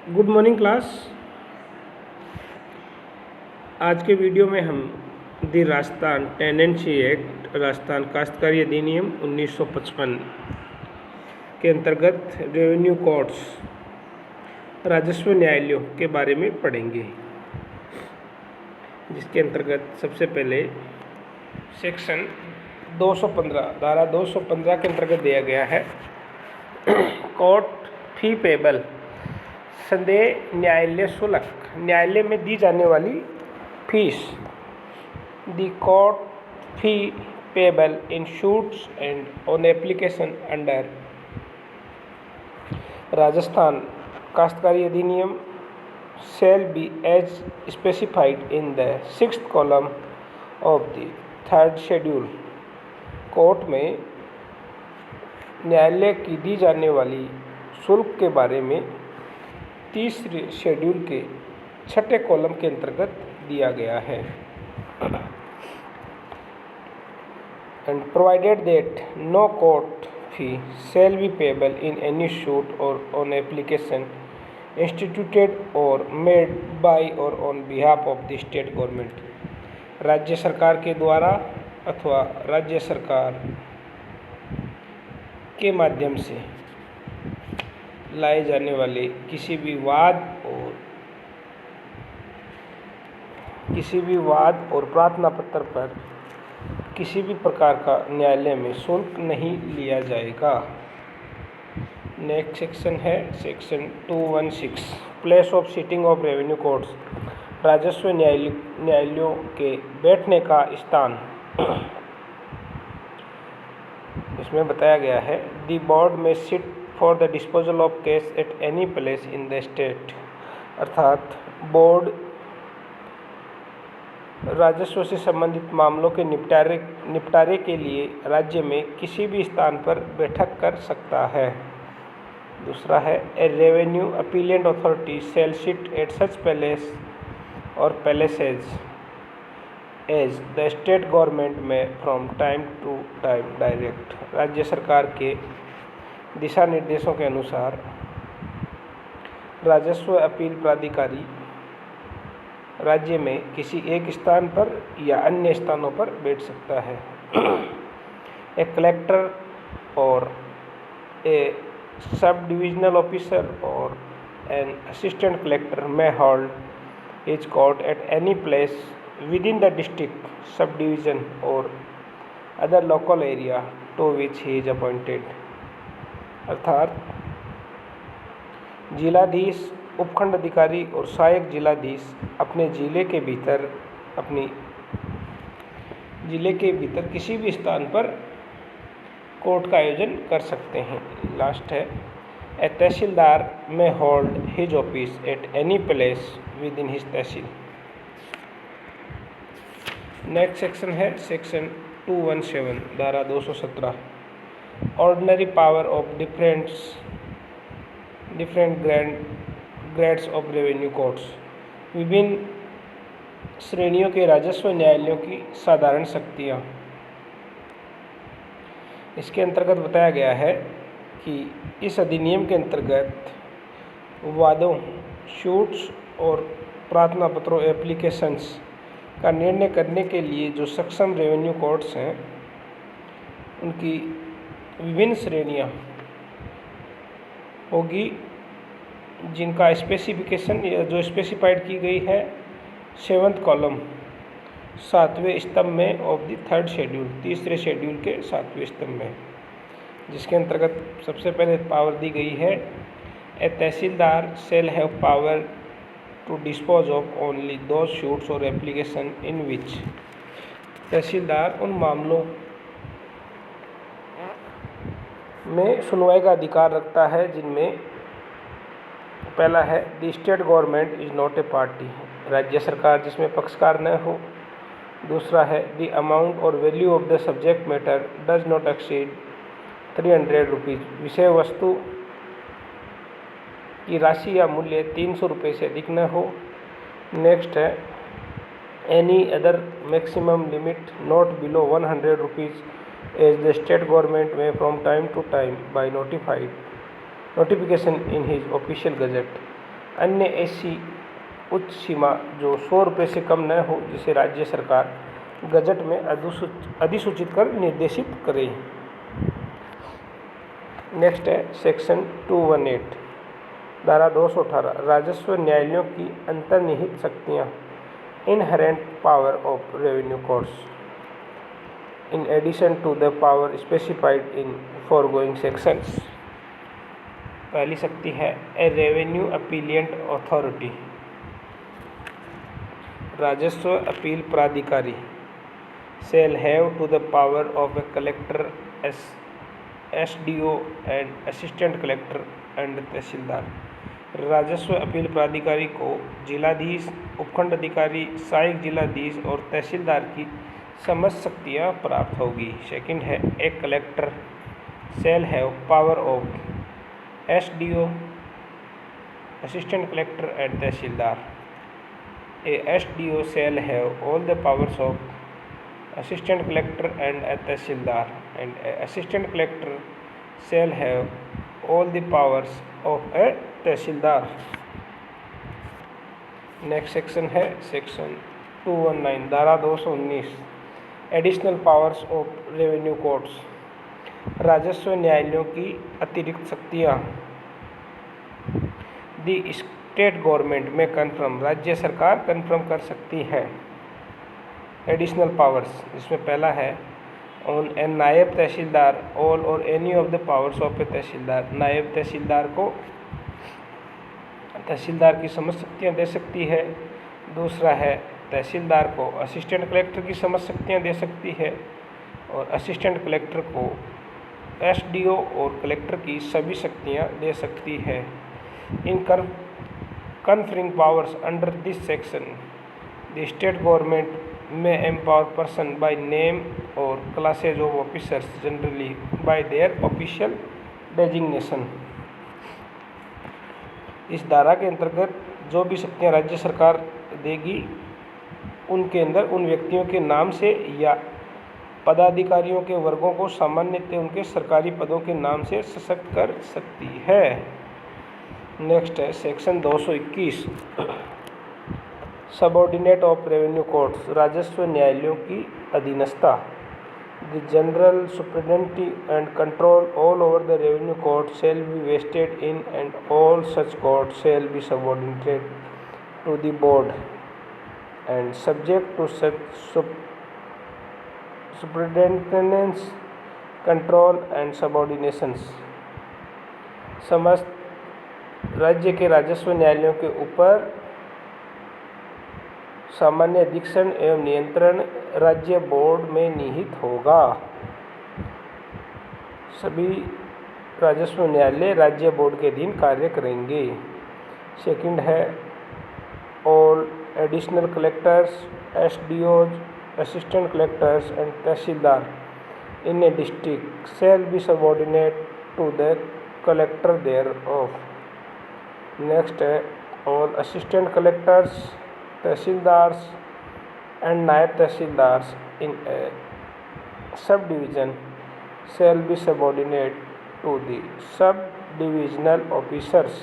Good morning class. आज के video में हम दी राजस्थान टेनेंसी एक्ट राजस्थान काश्तकारी अधिनियम 1955 के अंतर्गत रेवेन्यू कोर्ट्स राजस्व न्यायालयों के बारे में पढ़ेंगे, जिसके अंतर्गत सबसे पहले सेक्शन 215 धारा 215 के अंतर्गत दिया गया है कोर्ट फी पेबल संदेह न्यायालय शुल्क, न्यायालय में दी जाने वाली fees. The court fee payable in shoots and on application under Rajasthan काश्तकारी अधिनियम shall be as specified in the 6th column of the 3rd schedule। Court में न्यायालय की दी जाने वाली शुल्क के बारे में तीसरे शेड्यूल के 6ठे कॉलम के अंतर्गत दिया गया है। And provided that no court fee shall be payable in any suit और ऑन एप्लीकेशन इंस्टीट्यूटेड और मेड बाय और on behalf of the state government. राज्य सरकार के द्वारा अथवा राज्य सरकार के माध्यम से लाए जाने वाले किसी भी वाद और प्रार्थना पत्र पर किसी भी प्रकार का न्यायालय में शुल्क नहीं लिया जाएगा। नेक्स्ट सेक्शन है section 216 place of sitting of revenue courts, राजस्व न्यायालयों के बैठने का स्थान। इसमें बताया गया है द बोर्ड में sit for the disposal of case at any place in the state, अर्थात बोर्ड राजस्व से संबंधित मामलों के निपटारे के लिए राज्य में किसी भी स्थान पर बैठक कर सकता है। दूसरा है a revenue appellate authority shall sit at such place और places as the state government में from time to time direct. राज्य सरकार के दिशा निर्देशों के अनुसार राजस्व अपील प्राधिकारी राज्य में किसी एक स्थान पर या अन्य स्थानों पर बैठ सकता है। ए कलेक्टर और ए सब डिविजनल ऑफिसर और एन असिस्टेंट कलेक्टर में hold his court at any place within the district sub division और other local area to which he is appointed, अर्थात जिलाधीश, उपखंड अधिकारी और सहायक जिलाधीश अपने जिले के भीतर किसी भी स्थान पर कोर्ट का आयोजन कर सकते हैं। लास्ट है ए तहसीलदार में hold his office at any place with in his tehsil. Next section है सेक्शन 217 धारा 217 ordinary power of different grades of revenue courts, विभिन्न श्रेणियों के राजस्व न्यायालयों की साधारण शक्तियाँ। इसके अंतर्गत बताया गया है कि इस अधिनियम के अंतर्गत वादों, शूट्स और प्रार्थना पत्रों एप्लीकेशंस का निर्णय करने के लिए जो सक्षम रेवेन्यू कोर्ट्स हैं, उनकी विभिन्न श्रेणियाँ होगी, जिनका स्पेसिफिकेशन या जो स्पेसिफाइड की गई है 7th कॉलम 7वें स्तंभ में ऑफ द 3rd शेड्यूल, तीसरे शेड्यूल के 7वें स्तंभ में, जिसके अंतर्गत सबसे पहले पावर दी गई है a tahsildar shall have power to dispose of only those suits और एप्लीकेशन इन विच। तहसीलदार उन मामलों में सुनवाई का अधिकार रखता है जिनमें पहला है the state government is not a party, राज्य सरकार जिसमें पक्षकार न हो। दूसरा है द अमाउंट और value of the subject matter does not exceed 300 rupees, विषय वस्तु की राशि या मूल्य 300 रुपये से अधिक न हो। नेक्स्ट है any other maximum limit not below 100 rupees as the state government में from time to time by notification in his official gazette. अन्य ऐसी उच्च सीमा जो 100 रुपये से कम न हो, जिसे राज्य सरकार गजट में अधिसूचित कर निर्देशित करे। नेक्स्ट है सेक्शन 218, धारा 218, राजस्व न्यायालयों की अंतर्निहित शक्तियाँ, inherent power of revenue courts in addition to the power specified in foregoing sections. पहली शक्ति है ए रेवेन्यू अपीलिएंट अथॉरिटी, राजस्व अपील प्राधिकारी shall have to the power of a collector, SDO and assistant collector and तहसीलदार। राजस्व अपील प्राधिकारी को जिलाधीश, उपखंड अधिकारी, सहायक जिलाधीश और तहसीलदार की समस्त शक्तियाँ प्राप्त होगी। सेकंड है ए collector shall have power of SDO, assistant collector and tehsildar. A SDO shall have all the powers of assistant collector and a tehsildar, and a assistant collector shall have all the powers of a tehsildar. Next section है section 219, धारा 219, additional powers of revenue courts, राजस्व न्यायालयों की अतिरिक्त शक्तियाँ। दी state government में confirm, राज्य सरकार कन्फर्म कर सकती है। एडिशनल पावर्स, जिसमें पहला है on a naib tahsildar all और any of the powers of a tahsildar, naib tahsildar को तहसीलदार की समस्त शक्तियाँ दे सकती है। दूसरा है तहसीलदार को असिस्टेंट कलेक्टर की समस्त शक्तियाँ दे सकती है, और असिस्टेंट कलेक्टर को SDO और कलेक्टर की सभी शक्तियाँ दे सकती है। इन conferring powers under this section, the state government may empower person by name or classes of officers generally by their official designation। इस धारा के अंतर्गत जो भी शक्तियाँ राज्य सरकार देगी, उनके अंदर उन व्यक्तियों के नाम से या पदाधिकारियों के वर्गों को सामान्यतः उनके सरकारी पदों के नाम से सशक्त कर सकती है। नेक्स्ट है section 221, subordinate of revenue courts, राजस्व न्यायालयों की अधीनस्था। The general superintendent and control all over the revenue court shall be vested in and all such court shall be subordinated to the board and subject to such superintendence control and subordinations. समस्त राज्य के राजस्व न्यायालयों के ऊपर सामान्य अधीक्षण एवं नियंत्रण राज्य बोर्ड में निहित होगा। सभी राजस्व न्यायालय राज्य बोर्ड के अधीन कार्य करेंगे। सेकंड है all additional collectors, SDOs, assistant collectors and tahsildar in a district shall be subordinate to the collector thereof. Next है all assistant collectors, tahsildars and naib tahsildars in a sub division shall be subordinate to the sub divisional officers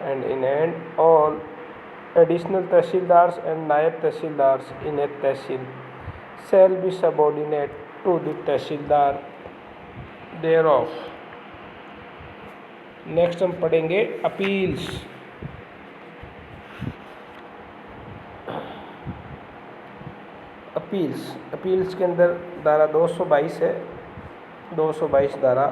and in and all additional tahsildars and naib tahsildars in a tahsil shall be subordinate to the tahsildar thereof. Next हम पढ़ेंगे appeals. Appeals के अंदर धारा 222 है। 222 धारा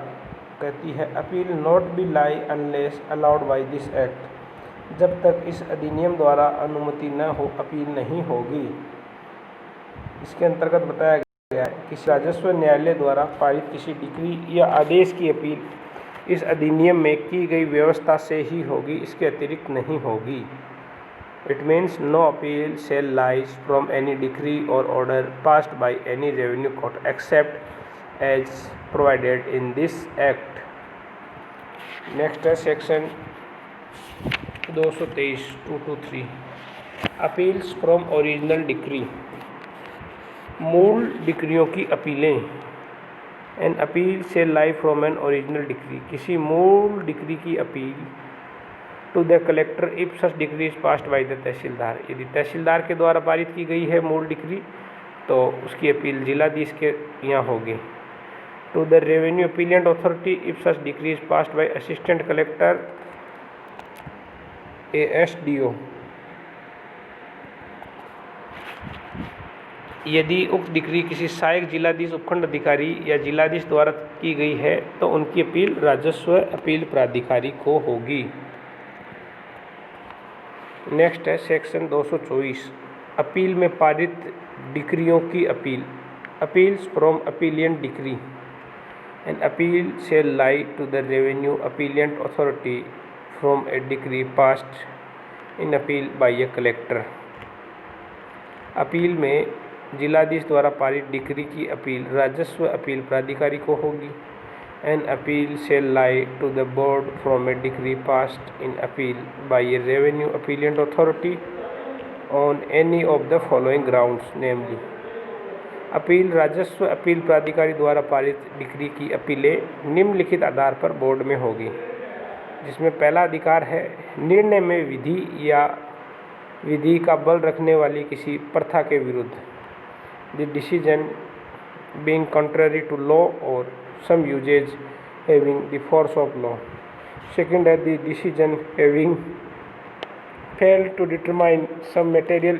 कहती है appeal not be lie unless allowed by this act, जब तक इस अधिनियम द्वारा अनुमति न हो अपील नहीं होगी। इसके अंतर्गत बताया गया है कि राजस्व न्यायालय द्वारा पारित किसी डिक्री या आदेश की अपील इस अधिनियम में की गई व्यवस्था से ही होगी, इसके अतिरिक्त नहीं होगी। It means no appeal shall rise from any decree or order passed by any revenue court except as provided in this act। Next है section 223 223, appeals from original decree, मूल डिक्रियों की अपीलें। An appeal shall lie from an original decree, किसी मूल decree की appeal to the collector if such decree is passed by the tehsildar. यदि तहसीलदार के द्वारा पारित की गई है मूल डिक्री तो उसकी अपील जिलाधीश के यहाँ होगी। To the revenue appellate authority if such decree is passed by assistant collector ASDO। यदि उक्त डिक्री किसी सहायक जिलाधीश, उपखंड अधिकारी या जिलाधीश द्वारा की गई है तो उनकी अपील राजस्व अपील प्राधिकारी को होगी। नेक्स्ट है सेक्शन 224, अपील में पारित डिक्रियों की appeal. Appeals from appellate decree. An appeal shall lie to the revenue appellant authority from a decree passed in appeal by a collector। Appeal में जिलाधीश द्वारा पारित डिक्री की अपील राजस्व अपील प्राधिकारी को होगी। An appeal shall lie to the board from a decree passed in appeal by a revenue appellant authority on any of the following grounds, namely। Appeal राजस्व अपील प्राधिकारी द्वारा पारित डिक्री की अपीलें निम्नलिखित आधार पर बोर्ड में होगी, जिसमें पहला अधिकार है निर्णय में विधि या विधि का बल रखने वाली किसी प्रथा के विरुद्ध, the decision being contrary to law or some usage having the force of law। Second है the decision having failed to determine some material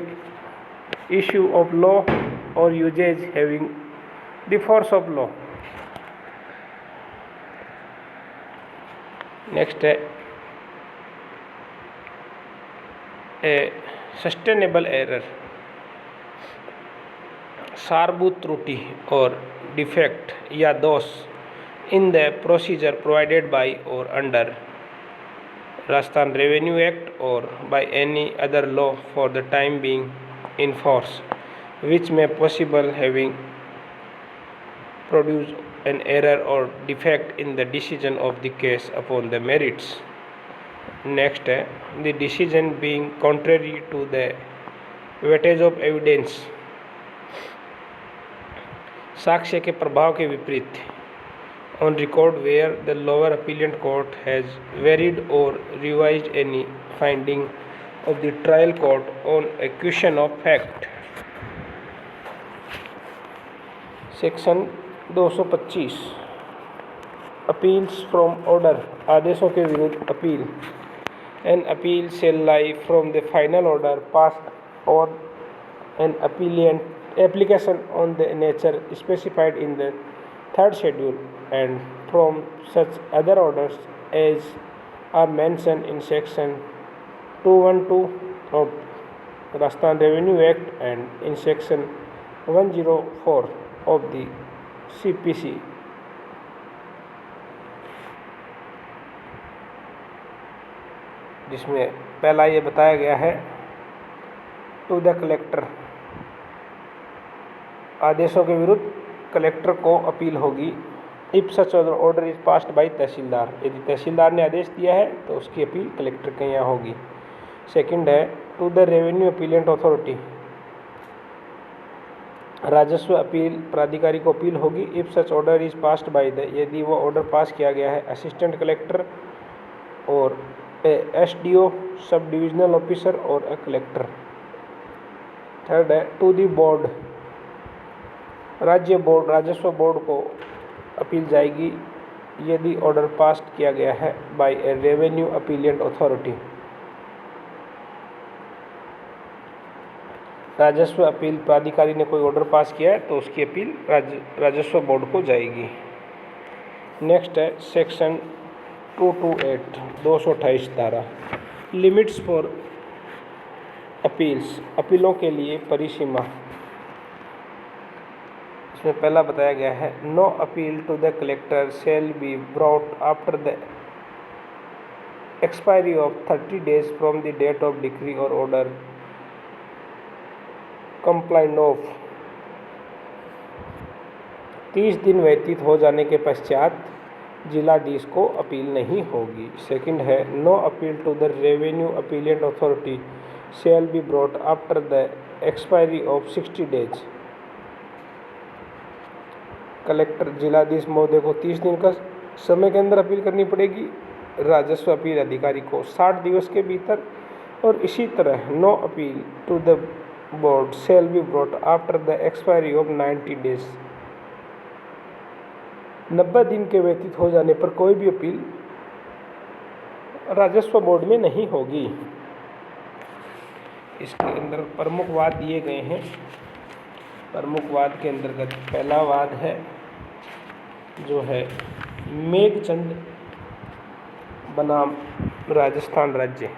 issue of law or usage having the force of law। Next है ए sustainable error, सारभूत त्रुटि और defect या दोष in the procedure provided by और under Rajasthan revenue act और by any other law for the time being in force which may possible having produce an error or defect in the decision of the case upon the merits। next है the decision being contrary to the weightage of evidence, साक्ष्य के प्रभाव के विपरीत, on record where the lower appellant court has varied or revised any finding of the trial court on a question of fact। Section 225, appeals from order, आदेशों के विरुद्ध appeal. N appeal shall lie from the final order passed on an application on the nature specified in the third schedule and from such other orders as are mentioned in section 212 of Rajasthan Revenue Act and in section 104 of the CPC। जिसमें पहला ये बताया गया है to the collector, आदेशों के विरुद्ध collector को अपील होगी। If such order is passed by tehsildar, यदि तहसीलदार ने आदेश दिया है तो उसकी अपील कलेक्टर के यहाँ होगी। सेकंड है to the revenue appellate authority, राजस्व अपील प्राधिकारी को अपील होगी। If such order is passed by the, यदि वो ऑर्डर पास किया गया है असिस्टेंट कलेक्टर और SDO सब डिविजनल ऑफिसर और ए कलेक्टर। थर्ड है टू दी बोर्ड, राज्य बोर्ड राजस्व बोर्ड को अपील जाएगी यदि ऑर्डर पास किया गया है bye a revenue appellate authority. राजस्व अपील प्राधिकारी ने कोई ऑर्डर पास किया है तो उसकी अपील राजस्व बोर्ड को जाएगी। नेक्स्ट है सेक्शन 228, 228 धारा, लिमिट्स फॉर अपील्स, अपीलों के लिए परिसीमा। इसमें पहला बताया गया है no appeal to the collector shall be brought after the expiry of 30 days from the date of decree और ऑर्डर कंप्लाइंड ऑफ। 30 दिन व्यतीत हो जाने के पश्चात जिलाधीश को अपील नहीं होगी। सेकंड है no appeal to the revenue appellate authority shall be brought after the expiry of 60 days। Collector जिलाधीश महोदय को 30 दिन का समय के अंदर अपील करनी पड़ेगी। राजस्व अपील अधिकारी को 60 दिवस के भीतर, और इसी तरह no appeal to the board shall be brought after the expiry of 90 days. 90 दिन के व्यतीत हो जाने पर कोई भी अपील राजस्व बोर्ड में नहीं होगी। इसके अंदर प्रमुख वाद दिए गए हैं। प्रमुख वाद के अंतर्गत पहला वाद है जो है मेघचंद बनाम राजस्थान राज्य।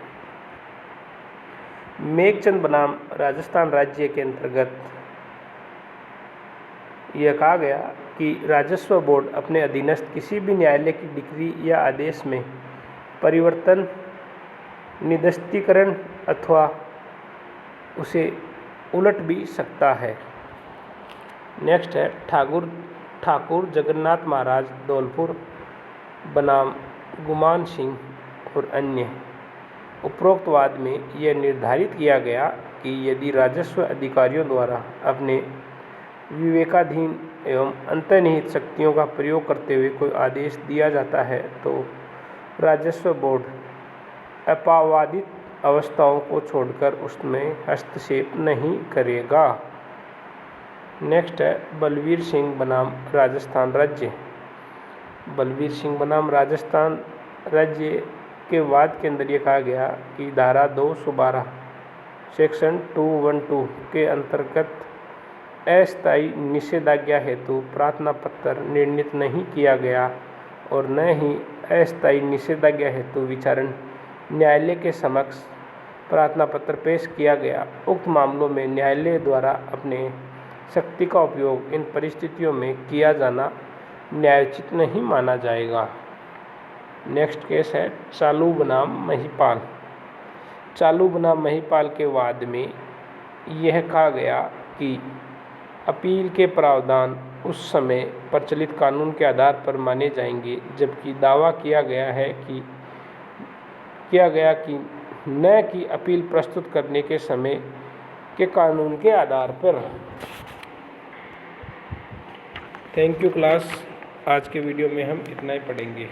मेघचंद बनाम राजस्थान राज्य के अंतर्गत यह कहा गया कि राजस्व बोर्ड अपने अधीनस्थ किसी भी न्यायालय की डिक्री या आदेश में परिवर्तन, निरस्तीकरण अथवा उसे उलट भी सकता है। नेक्स्ट है ठाकुर जगन्नाथ महाराज धौलपुर बनाम गुमान सिंह और अन्य। उपरोक्त वाद में यह निर्धारित किया गया कि यदि राजस्व अधिकारियों द्वारा अपने विवेकाधीन एवं अंतर्निहित शक्तियों का प्रयोग करते हुए कोई आदेश दिया जाता है तो राजस्व बोर्ड अपवादित अवस्थाओं को छोड़कर उसमें हस्तक्षेप नहीं करेगा। नेक्स्ट है बलवीर सिंह बनाम राजस्थान राज्य। बलवीर सिंह बनाम राजस्थान राज्य के वाद के अंदर ये कहा गया कि धारा 212 सेक्शन 212 के अंतर्गत अस्थायी निषेधाज्ञा हेतु प्रार्थना पत्र निर्णित नहीं किया गया और न ही अस्थायी निषेधाज्ञा हेतु विचारण न्यायालय के समक्ष प्रार्थना पत्र पेश किया गया। उक्त मामलों में न्यायालय द्वारा अपने शक्ति का उपयोग इन परिस्थितियों में किया जाना न्यायोचित नहीं माना जाएगा। नेक्स्ट केस है चालू बनाम महिपाल। चालू बनाम महिपाल के वाद में यह कहा गया कि अपील के प्रावधान उस समय प्रचलित कानून के आधार पर माने जाएंगे जबकि दावा किया गया कि न कि अपील प्रस्तुत करने के समय के कानून के आधार पर। Thank you class. आज के वीडियो में हम इतना ही पढ़ेंगे।